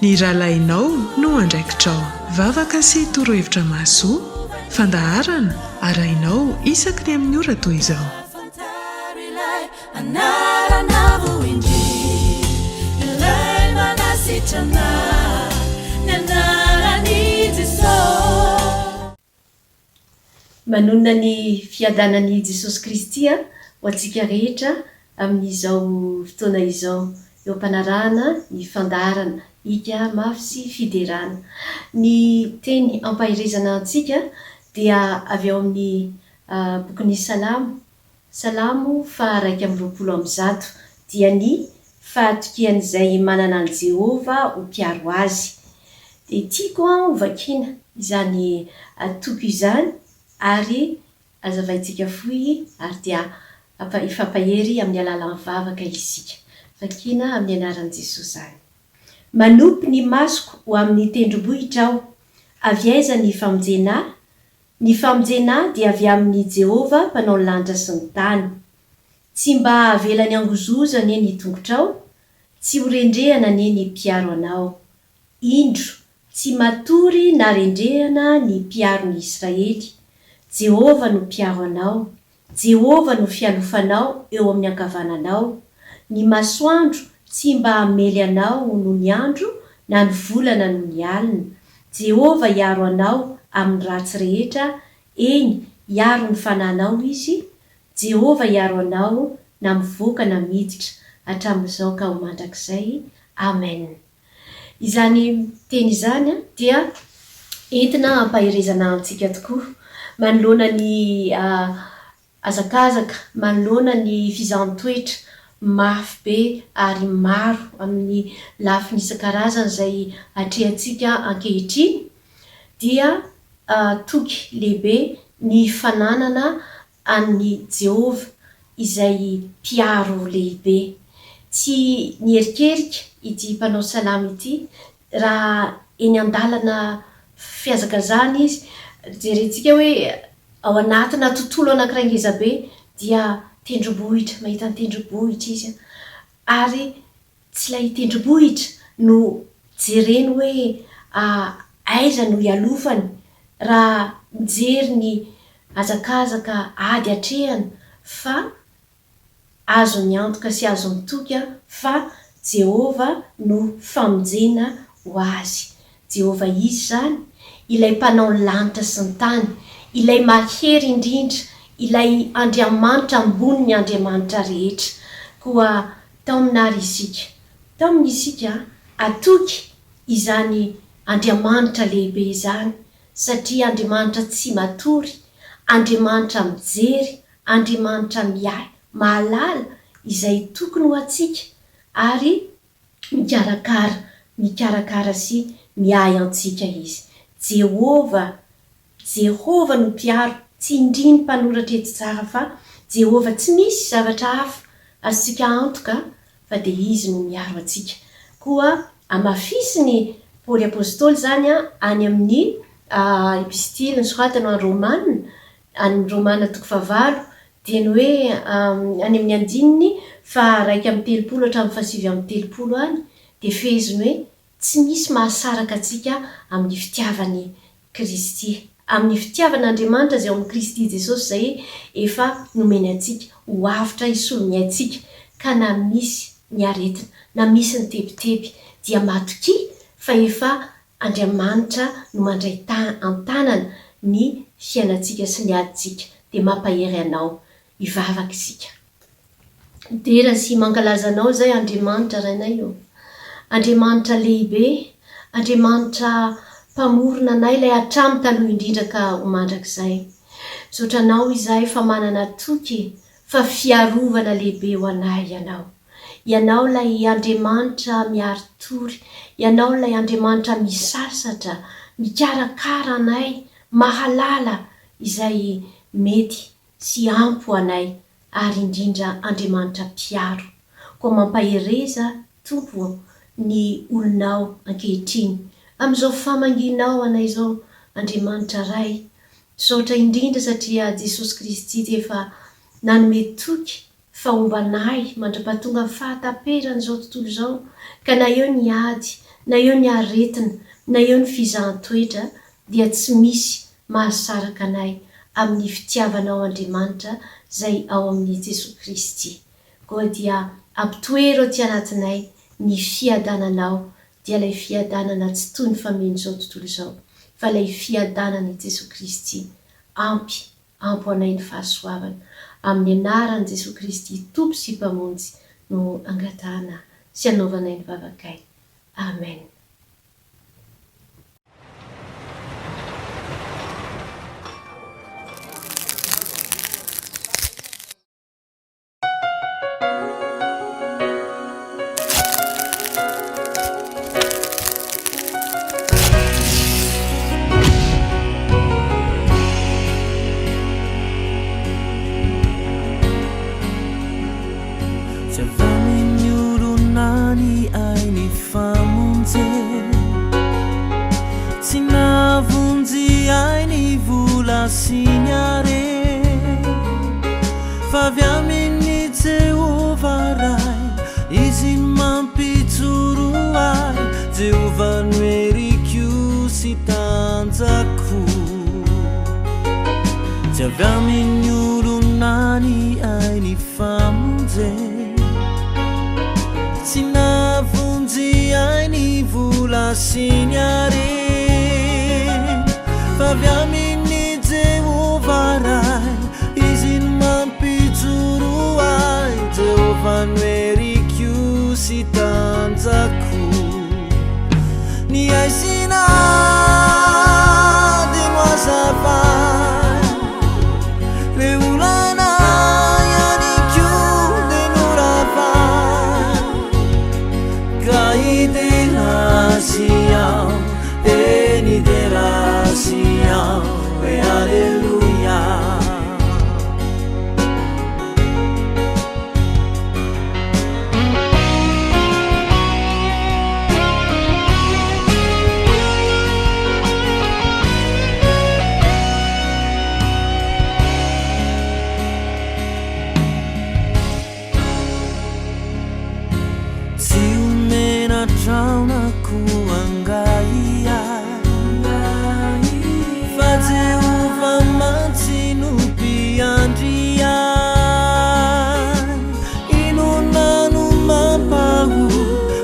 ny rahalainao no andraikitrao vavaka sy torohevitra mahasoa fandaharana arainao isaky ny amin'ny ora toy izao. Manonona ny fiadanan'i Jesosy Kristy ho antsika rehetra amin'izao fotoana izao, eo ampanarahana ny fandaharana ika mafy sy fiderana. Ny teny ampahirizana antsika dia avy ao amin'ny bokin'ny Salamo 120 dia ny fahatokian'izay manana an Jehova ho mpiaro azy. Dia tiako ho vakiana izany toko izany ary azavaintsika fohy ary dia ifampahery amin'ny alalan'ny vavaka isika. Vakiana amin'ny anaran'i Jesosy zany. Manopy ny masoko ho amin'ny tendrombohitra aho, avy aiza ny famonjena? Ny famonjena dia avy amin'ny Jehova mpanao ny lanitra sy ny tany. Tsy mba avelany angozoza anie ny tongotrao, tsy ho rendrehana anie ny mpiaro anao. Indro tsy matory na rendrehana ny mpiaron'ny Israely. Jehova no mpiaro anao, Jehova no fialofanao eo amin'ny ankavananao. Ny masoandro tsy mba hamely anao noho ny andro, na ny volana noho ny alina. Jehova hiaro anao amin'ny ratsy rehetra, eny hiaro ny fananao izy. Jehova hiaro anao na mivoaka na miditra hatramin'izao ka ho mandrakizay. Amen. Izany teny izany dia entina ampahirizana antsika tokoa manoloana ny azakazaka, manoloana ny fizaham-toetra mafy be ary maro amin'ny lafiny isan-karazany izay atrehantsika ankehitriny, dia toky lehibe ny fananana an'ny Jehova izay mpiaro lehibe. Tsy nierikerika ity mpanao salamo ity raha eny an-dalana fiazakazana izy, jerentsika hoe ao anatina tontolo anankiray ngeza be dia tendrombohitra, mahita ny tendrombohitra izy, ary tsy ilay tendrombohitra no jereny hoe aiza no hialofany raha mijery ny azakazaka ady atrehany, fa azo ny antoka sy azo ny toky fa Jehova no famonjena ho azy. Jehova izy zany ilay mpanao ny lanitra sy ny tany, ilay mahery indrindra, ilay Andriamanitra ambony ny Andriamanitra rehetra. Koa tao amin'ary isika, tao amin'ny isika atoky izany Andriamanitra lehibe izany, satria Andriamanitra tsy matory, Andriamanitra mijery, Andriamanitra mahalala izay tokony ho antsika ary mikarakara sy miay antsika izy. Jehova no mpiaro, tsy indriny mpanoratra eto tsara fa Jehova, tsy misy zavatra hafa azontsika antoka fa dia izy no miaro antsika. Koa amafisiny Paoly apôstôly zany any amin'ny epistily nosoratany any Romanina 9 dia ny hoe any amin'ny andininy 2:30 hatramin'ny 7:30 any dia feheziny hoe tsy misy mahasaraka antsika amin'ny fitiavany Kristy, amin'ny fitiavan'Andriamanitra izay ao amin'ny Kristy Jesosy izay efa nomeny antsika ho avitra hisolony antsika. Ka na misy ny aretina, na misy ny tebiteby dia matoki fa efa Andriamanitra no mandray an-tanana ny fiainantsika sy ny adintsika, dia mampahery anao hivavaka isika. Dera sy mankalaza anao zay Andriamanitra rainay io, Andriamanitra lehibe, Andriamanitra mpamorona anay ilay hatramin'ny taloha indrindra ka ho mandrakizay. Misaotra anao izahay fa manana toky, fa fiarovana lehibe ho anay ianao. Ianao ilay Andriamanitra miaro-tory, ianao ilay Andriamanitra misasatra, mikarakara anay, mahalala izay mety sy ampy anay, ary indrindra Andriamanitra mpiaro. Koa mampahereza Tompo ny olonao ankehitriny amin'izao famanginao anay izao Andriamanitra ray. Misaotra indrindra satria Jesosy Kristy dia efa nanome toky fahombanay mandra-pahatonga fahataperan'izao tontolo izao, ka na eo ny ady, na eo ny aretina na eo ny fizahan-toetra dia tsy misy mahasaraka anay amin'ny fitiavanao Andriamanitra izay ao amin'ny Jesosy Kristy. Koa dia ampitoero aty anatinay ny fiadananao, dia ilay fiadanana tsy toy ny famen'izao tontolo izao, fa ilay fiadanana Jesosy Kristy ampy anay ny fahasoavana. Amin'ny anaran'i Jesosy Kristy Tompo sy Mpamonjy no angatahana sy anaovanay ny vavakay. Amen. Signare faviamini Jehovah rai izin mampitsuruai Jehovah nuerikiu sitanjaku javiamini urunani aini famunze sinavunzi aini vula signare faviamini Jehovah izin mampitsuruai Jehovah nuerikiu sitanjaku ni aisina de mazavai leulana yanikiu de nuravai kaide rasiau eni de rasiau Hallelujah. Ciumena trauna kuangaia Jehovah mansinu piandriai inonanu mampahu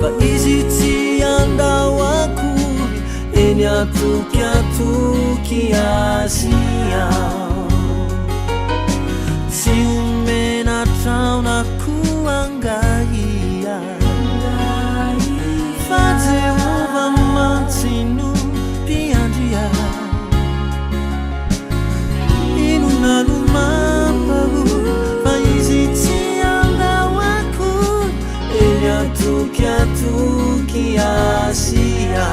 fa izy tsy andao akory eny atoky asia tsy omena traonako angaia fa Jehovah mansinu piandriai nanu mampahu fa izy tsy andao akory eny atoky asia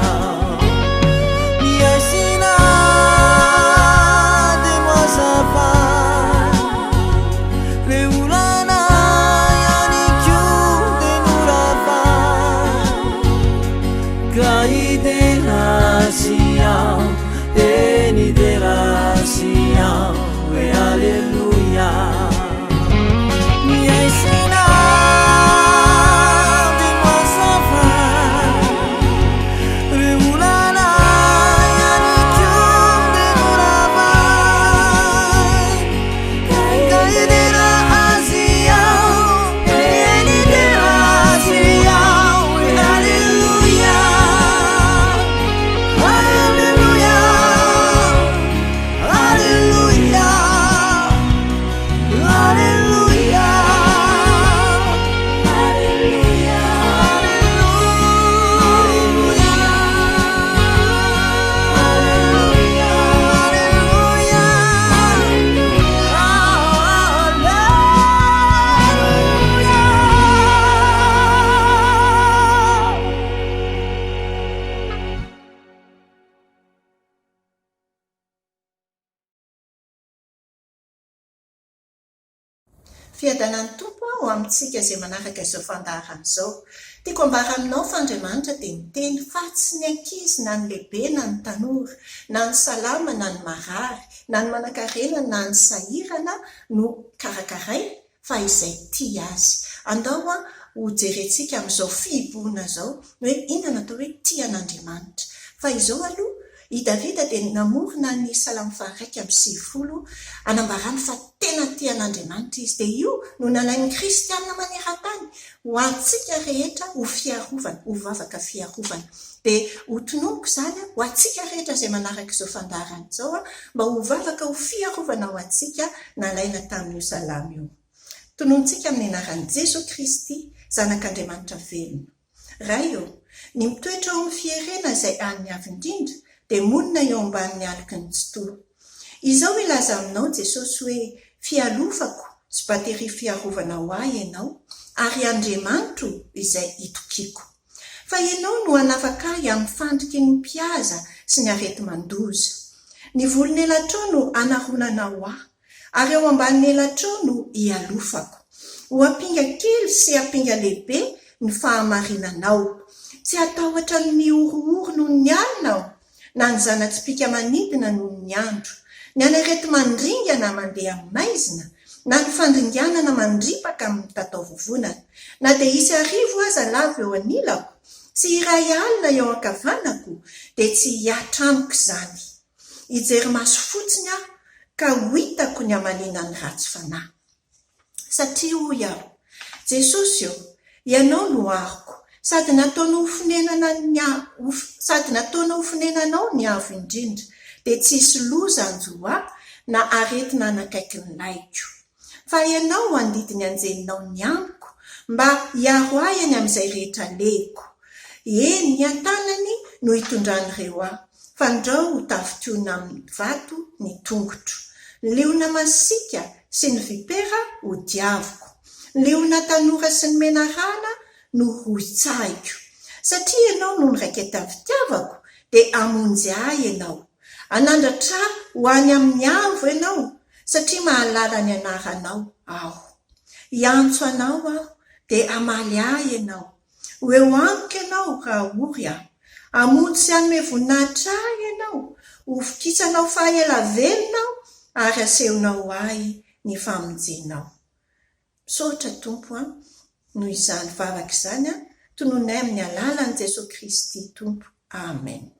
ni aisina de mazavai leulana yanikiu de nuravai kaide rasiau eni de rasiau Hallelujah. Mi aisina di mazavai reulana yanikiu de nuravai kaidera asiau eni de rasiau Hallelujah. Hallelujah. Hallelujah. Fiadanan'ny Tompo ho amintsika izay manaraka izao fandaharana izao. Tiako ambara aminao fa Andriamanitra dia miteny fa tsy ny ankizy na ny lehibe na ny tanora na ny salama na ny marary na ny manan-karena na ny sahirana no karakaraina fa izay tia azy. Andao ho jerentsika amin'izao fihiboana zao hoe inona natao hoe tian'Andriamanitra. Fa izao aloha i Davida dia namorona ny salamo 150 anambarany fa tena tian'Andriamanitra izy. Dia io no nalain'ny kristianina maneran-tany ho antsika rehetra ho fiarovana, ho vavaka fiarovana. Dia ho tonomoko izany ho antsika rehetra izay manaraka izao fandaharana izao mba ho vavaka ho fiarovana ho antsika nalaina tamin'io salamo io. Tonontsika amin'ny anaran'i Jesosy Kristy, zanak'Andriamanitra velona. Ray eo, ny mitoetra ao amin'ny fierena izay any avy indrindra dia monina eo ambanin'ny aliky ny tsitolo. Izao ilaza aminao Jesosy hoe fialofako sy batery fiarovana ho ahy ianao ary Andriamanitro izay itokiako. Fa ianao no hanafaka ahy amin'ny fandriky ny mpiaza sy ny arety mandoza. Ny volony elatrao no anaronana ho ahy ary eo ambanin'ny elatrao no ialofako. Ho ampinga kely sy ampinga lehibe ny fahamarinanao. Tsy atahotra ny orooro noho ny alinao, na ny zana-tsipika manidina noho ny andro, ny anarety mandringana mandeha maizina, na ny fandringanana mandripaka amin'ny tatao vovonana. Na dia isy arivo aza lava eo anilako, sy iray alina eo ankavanako, dia tsy hiatramiko izany. Hijery maso fotsiny aho ka ho hitako ny hamalina ny ratsy fanahy. Satria hoy aho, Jesosy eo, ianao no ariko, sady nataonao ho fonenanao ny avo indrindra, dia tsisy loza anjoa na aretina anakaiky ny laiko. Fa ianao andidiny anjeninao ny amiko, mba hiaro ahy any amin'izay rehetra leko. Eny, ny antanany no hitondran'ireo ahy, fandrao ho tafitiona amin'ny vato ny tongotro. Leona masika sy ny vipera ho diaviko. Leona tanora sy ny menarana no ho itsahiko. Satria ianao no ny raikety amin'ny fitiavako, dia amonjy ahy ianao. Anandratra ho any amin'ny avo ianao, satria mahalala ny anaranao aho. Hiantso anao aho, dia amaly ahy ianao. Ho eo amiko ianao raha ory aho. Amonjy sy anome voninahitra ahy ianao. Ho fikitsanao fahaela velonao, ary asehonao ahy ny famonjenao. Misaotra Tompo noho izany vavaka izany tononay amin'ny alalan'i Jesosy Kristy Tompo. Amen.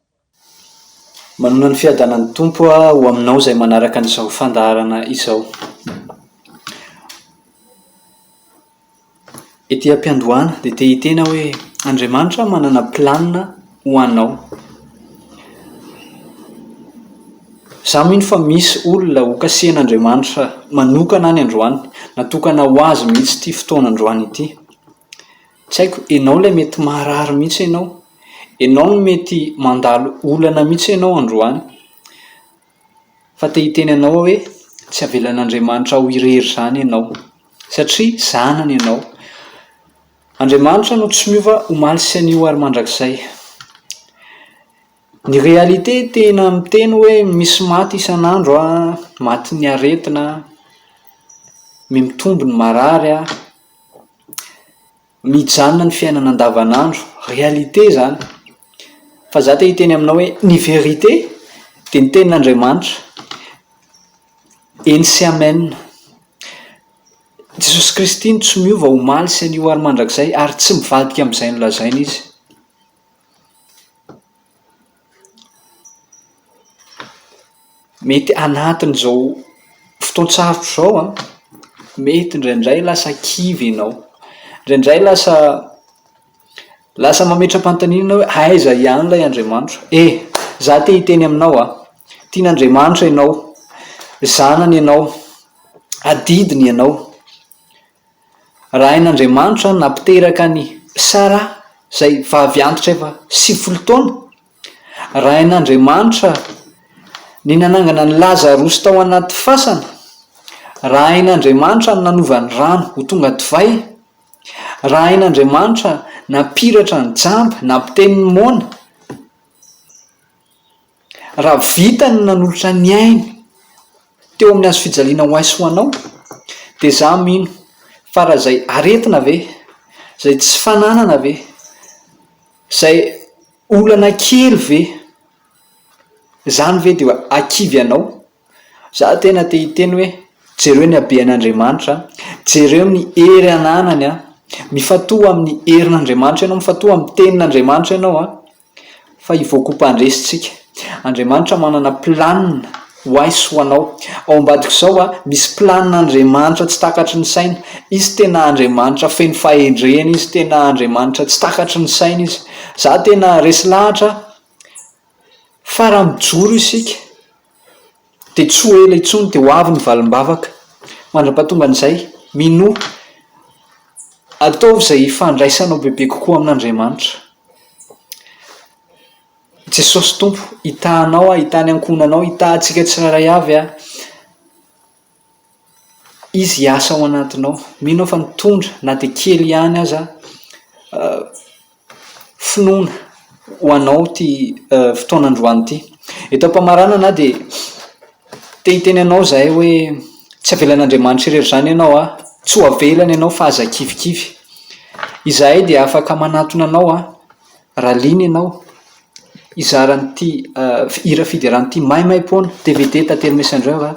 Manona ny fiadanan'ny Tompo ho aminao izay manaraka an'izao fandaharana izao. Ety am-piandohana dia te hitena hoe Andriamanitra manana planina ho anao. Izaho mino fa misy olona ho kasehan'Andriamanitra manokana any androany, natokana ho azy mihitsy ity fotoana androany ity. Tsy haiko, ianao ilay mety marary mihitsy ianao, ianao no mety mandalo olana mihitsy ianao androany. Fa te hiteny anao hoe tsy avelan'Andriamanitra ho irery izany ianao, satria zanany ianao. Andriamanitra no tsy miova omaly sy anio ary mandrakizay. Ny réalité tena miteny hoe misy maty isan'andro maty ny aretina, mitombo ny marary mijanona ny fiainana andavanandro. Réalité zany. Fa za te hiteny aminao hoe ny vérité dia ny tenin'Andriamanitra. Eny sy amen. Jesosy Kristy no tsy miova omaly sy anio ary mandrakizay ary tsy mivadika amin'izay nolazaina izy. Mety anatin'izao fotoan-tsarotra izao mety indraindray lasa kivy ianao, indraindray lasa mametra-panontaniana hoe aiza ihany ilay Andriamanitra. Za te hiteny aminao tian'Andriamanitra ianao, zanany ianao, adidiny ianao. Raha hain'Andriamanitra nampiteraka ny Sara izay vavy antitra efa 70 taona, raha hain'Andriamanitra ny nanangana ny Lazarosy tao anaty fasana, raha hain'Andriamanitra ny nanova ny rano ho tonga divay, raha hain'Andriamanitra nampiratra ny jamba, nampiteny ny mona, raha vitany nanolotra ny ainy teo amin'ny azo fijaliana ho aisy ho anao, dia za mino fa raha izay aretina ve, izay tsy fananana ve, izay olana kely ve, zany ve dia akivy anao. Za tena te hiteny hoe jereo ny habean'Andriamanitra, jereo ny hery ananany mifatoa amin'ny herin'Andriamanitra ianao, mifatoa amin'ny tenin'Andriamanitra ianao a, fa ivoaka mpandraisitsika. Andriamanitra manana planina ho ay sy ho anao. Ao ambadika izao a, misy planin'Andriamanitra tsy takatry ny saina. Izy tena Andriamanitra feno fahendrena, izy tena Andriamanitra tsy takatry ny saina izy. Za tena resy lahatra fa raha mijoro isika dia tsy ho ela intsony dia ho avy ny valim-bavaka. Mandra-pahatonga an'izay mino ataovy izay fandraisanao bebe kokoa amin'Andriamanitra. Jesosy Tompo, hitanao a, hitany ankonanao, hitantsika tsiraray avy a, izy hiasa ao anatinao. Mino fa mitondra na dia kely ihany aza finoana ho anao ty fotoanandroany ity. Eto am-pamaranana dia te hiteny anao zahay hoe tsy avelan'Andriamanitra irery izany ianao a, tsy ho avelany ianao fa aza kivikivy. Izahay dia afaka manatona anao a, raha liana ianao izaran'ity hira fidiran'ity maimaimpoana DVD tantely Messenger a,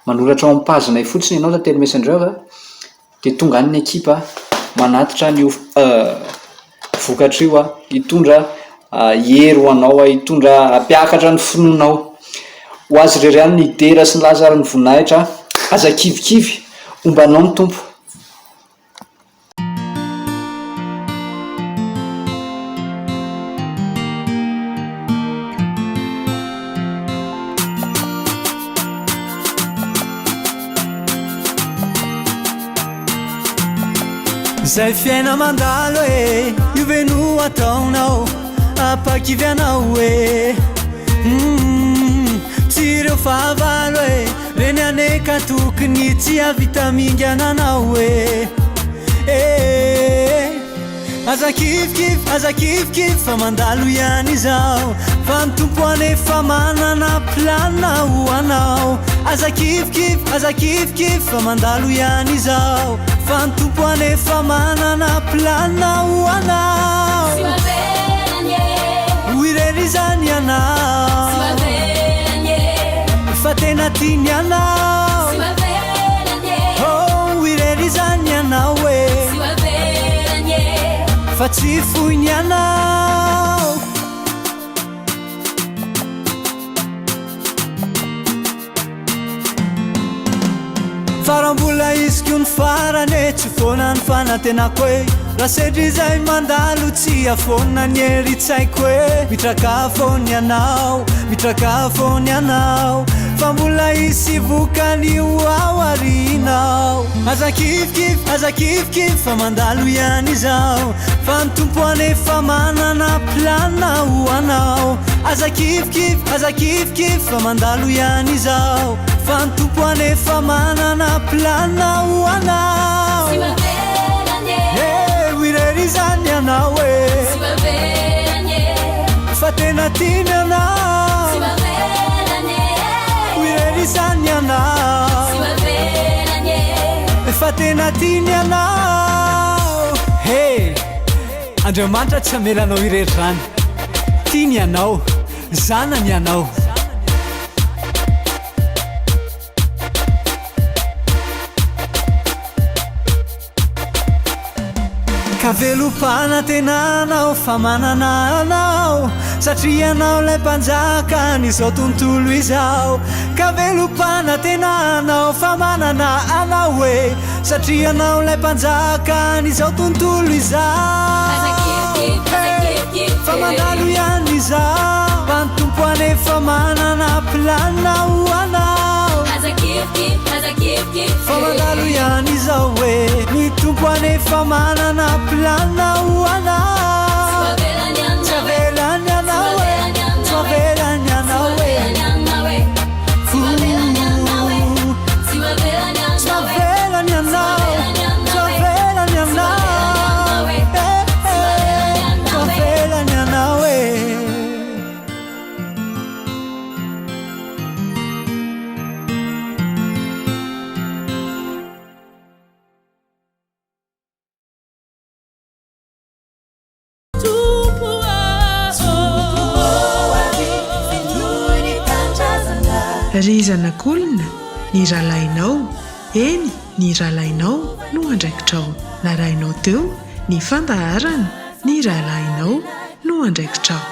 manoratra ao amin'ny pazinay fotsiny ianao tantely Messenger a, dia tonga any ny ekipa manatitra ny vokatra io a, hitondra hery ho anao a, hitondra hampiakatra ny finoanao. Ho azy irery ihany ny dera sy ny lazara ny voninahitra, aza kivikivy ombanao ny Tompo. Zay fiaina mandalo e, io ve no ataonao ampakivianao e. Tsy ireo fahavalo e, reny aneka tokony tsy havita mingananao e. Aza kivikivy fa mandalo ihany izao, fa ny tompo anefa manana planina ho anao. Aza kivikivy fa mandalo ihany izao, fa ny tompo anefa manana planina ho anao. Ho irery izany ianao, fa tena tiany ianao. Ho irery izany ianao e, fa tsy foiny ianao. Farambola isiko ny farane, tsy foana ny fanatenako e. Raha sedry izay mandalo tsy afoana ny heritsaiko e. Mitraka foany ianao, mitraka foany ianao, fa mbola isy vokany ho aorinao. Aza kivikivy fa mandalo ihany izao, fa ny tompo anefa manana planina ho anao. Aza kivikivy fa mandalo ihany izao, fa ny tompo anefa manana planina ho anao. Ho irery izany ianao e, fa tena tiany ianao. Ho irery izany ianao, fa tena tiany ianao. Andriamanitra tsy hamelanao irery zany, tiany ianao, zanany ianao. Ka velom-panatenanao fa manana anao, satria anao lay mpanjaka n'izao tontolo izao. Ka velom-panatenanao fa manana anao e, satria anao lay mpanjaka n'izao tontolo izao. Fa mandalo ihany izao, fa ny tompo anefa manana planina ho anao. Fa mandalo ihany izao e, ny tompo anefa manana planina ho anao. Tsy avelany ianao e, tsy avelany ianao e. Tsy avelany ianao, tsy avelany ianao, tsy avelany ianao e. Ry zanak'olona, ny rahalainao, eny ny rahalainao no andraikitrao narainao teo ny fandaharana ny rahalainao no andraikitrao